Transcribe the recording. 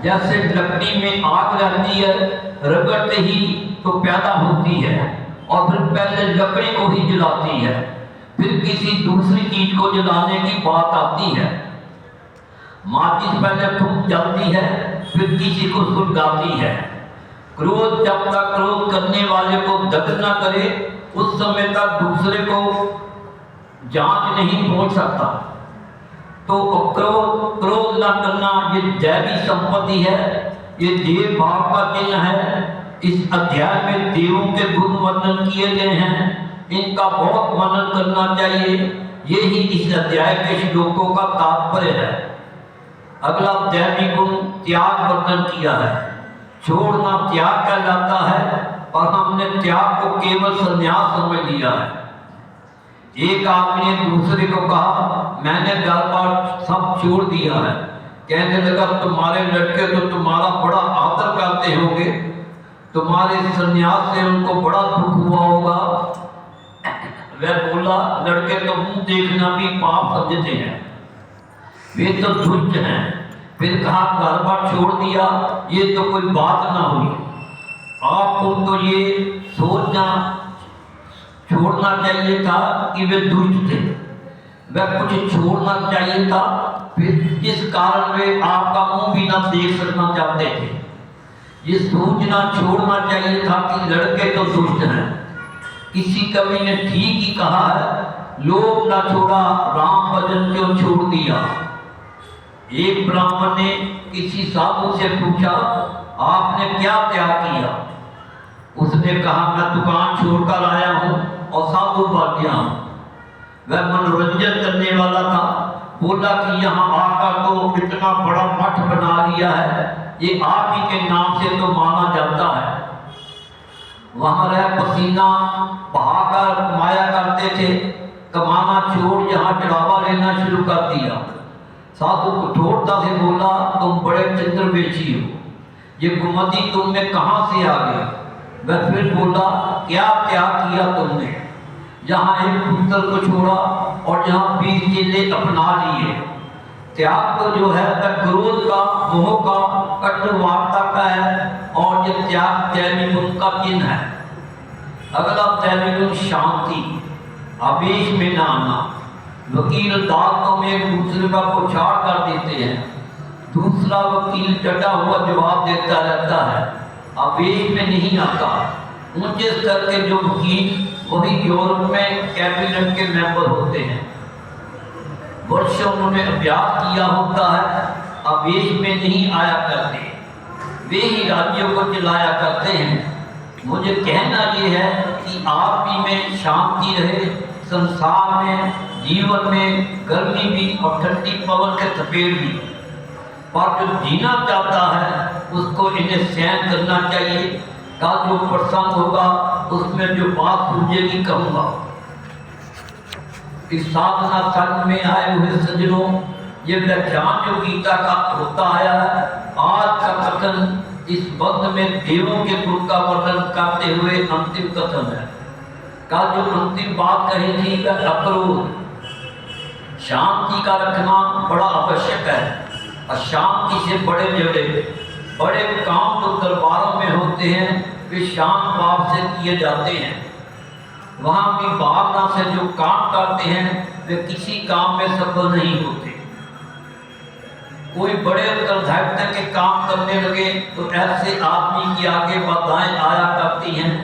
जैसे लकड़ी में आग रहती है, रगड़ते ही तो पैदा होती है और फिर पहले लकड़ी को ही जलाती है, फिर किसी दूसरी चीज को जलाने की बात आती है। माचिस पहले फूक जाती है, फिर किसी को सुलगाती है। क्रोध जब तक क्रोध करने वाले को दग्ध न करे, उस समय तक दूसरे को जांच नहीं पहुंच सकता। तो क्रोध न करना ये दैवी संपत्ति है, ये देव भाव का चिन्ह है। इस अध्याय में देवों के गुण वर्णन किए गए हैं, इनका बहुत वर्णन करना चाहिए। यही इस अध्याय के श्लोकों का तात्पर्य है। अगला दैवी गुण त्याग वर्णन किया है। छोड़ना त्याग कहलाता है और हमने त्याग को केवल संन्यास समझ लिया है। एक आदमी ने दूसरे को कहा, मैंने घर बार सब छोड़ दिया है। कहने लगा, तुम्हारे लड़के तो तुम्हारा बड़ा आदर करते होंगे, तुम्हारे संन्यास से उनको बड़ा दुख हुआ होगा। वह बोला, लड़के तो मुंह देखना भी पाप समझते हैं, वे तो दुष्ट हैं। फिर कहा, घर बार छोड़ दिया, ये तो कोई बात ना हुई। आपको तो ये सोचना छोड़ना चाहिए था कि वे दुष्ट थे, वह कुछ छोड़ना चाहिए था, फिर जिस कारण वे आपका मुंह भी ना देख सकना चाहते थे। ये सोचना छोड़ना चाहिए था कि लड़के तो दुष्ट हैं। किसी कवि ने ठीक ही कहा है, लोभ ना छोड़ा राम भजन क्यों छोड़ दिया। एक ब्राह्मण ने किसी साधु से पूछा, आपने क्या त्याग किया। उसने कहा, मैं दुकान छोड़कर आया हूँ और साधु बन गया हूँ। वह मनोरंजन करने वाला था, बोला कि यहाँ आकर तो इतना बड़ा मठ बना लिया है, ये आप ही के नाम से तो माना जाता है। वहाँ रह पसीना बहाकर कमाया करते थे, कमाना छोड़ यहाँ चढ़ावा लेना शुरू कर दिया। साधु कठोरता से बोला, तुम बड़े चंद्रवेशी हो, ये कुमति तुम में कहाँ से आ गई। वह फिर बोला, क्या त्याग किया तुमने। जहाँ एक पुत्र को छोड़ा और जहाँ 20 चेले अपना लिए। त्याग तो जो है वह क्रोध का, मोह का, कटुवार्ता का है और ये त्याग दैवी गुण का चिन्ह है। अगला दैवी गुण शांति, आवेश में न आना। वकील अदालतों में एक दूसरे का पुछाड़ कर देते हैं, दूसरा वकील डटा हुआ जवाब देता रहता है, आवेश में नहीं आता। ऊंचे स्तर के जो वकील वही यूरोप में कैबिनेट के मेंबर होते हैं, वर्षों उन्होंने अभ्यास किया होता है, आवेश में नहीं आया करते, वे ही राज्यों को चलाया करते हैं। मुझे कहना ये है कि आप ही में शांति रहे, संसार में, जीवन में, गर्मी भी और ठंडी पवन के थपेड़ भी। पर जो जीना चाहता है उसको इन्हें सहन करना चाहिए। कल जो प्रसंग होगा उसमें जो बात सूझेगी कहूँगा। इस साधना संघ में आए हुए सज्जनों, ये व्याख्यान जो गीता का होता आया है, आज का कथन इस बंध में देवों के गुण का वर्णन करते हुए अंतिम कथन है। कल जो अंतिम बात कही थी वह अक्रोध, शांति का रखना बड़ा आवश्यक है। अशांति से बड़े झगड़े, बड़े काम तो दरबारों में होते हैं, वे शांत भाव से किए जाते हैं। वहाँ की भावना से जो काम करते हैं वे किसी काम में सफल नहीं होते। कोई बड़े उत्तरदायित्व के काम करने लगे तो ऐसे आदमी की आगे बाधाएं आया करती हैं।